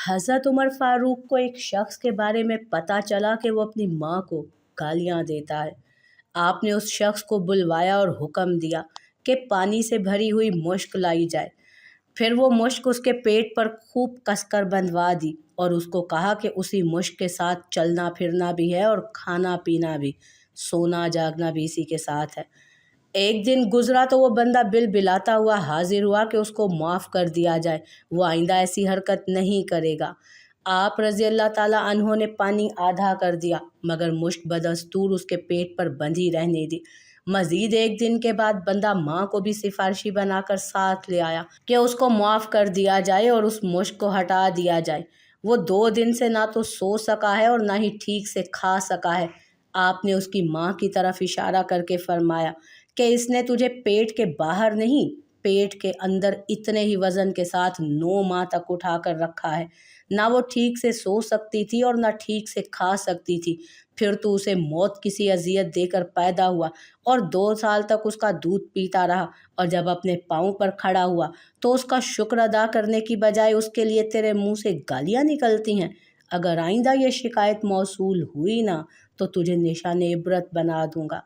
حضرت عمر فاروق کو ایک شخص کے بارے میں پتہ چلا کہ وہ اپنی ماں کو گالیاں دیتا ہے۔ آپ نے اس شخص کو بلوایا اور حکم دیا کہ پانی سے بھری ہوئی مشک لائی جائے۔ پھر وہ مشک اس کے پیٹ پر خوب کس کر بندھوا دی اور اس کو کہا کہ اسی مشک کے ساتھ چلنا پھرنا بھی ہے اور کھانا پینا بھی، سونا جاگنا بھی اسی کے ساتھ ہے۔ ایک دن گزرا تو وہ بندہ بل بلاتا ہوا حاضر ہوا کہ اس کو معاف کر دیا جائے، وہ آئندہ ایسی حرکت نہیں کرے گا۔ آپ رضی اللہ تعالیٰ عنہ نے پانی آدھا کر دیا مگر مشک بدستور اس کے پیٹ پر بندھی رہنے دی۔ مزید ایک دن کے بعد بندہ ماں کو بھی سفارشی بنا کر ساتھ لے آیا کہ اس کو معاف کر دیا جائے اور اس مشک کو ہٹا دیا جائے۔ وہ 2 دن سے نہ تو سو سکا ہے اور نہ ہی ٹھیک سے کھا سکا ہے۔ آپ نے اس کی ماں کی طرف اشارہ کر کے فرمایا کہ اس نے تجھے پیٹ کے باہر نہیں، پیٹ کے اندر اتنے ہی وزن کے ساتھ 9 ماہ تک اٹھا کر رکھا ہے۔ نہ وہ ٹھیک سے سو سکتی تھی اور نہ ٹھیک سے کھا سکتی تھی، پھر تو اسے موت کسی اذیت دے کر پیدا ہوا اور 2 سال تک اس کا دودھ پیتا رہا، اور جب اپنے پاؤں پر کھڑا ہوا تو اس کا شکر ادا کرنے کی بجائے اس کے لیے تیرے منہ سے گالیاں نکلتی ہیں۔ اگر آئندہ یہ شکایت موصول ہوئی نا تو تجھے نشان عبرت بنا دوں گا۔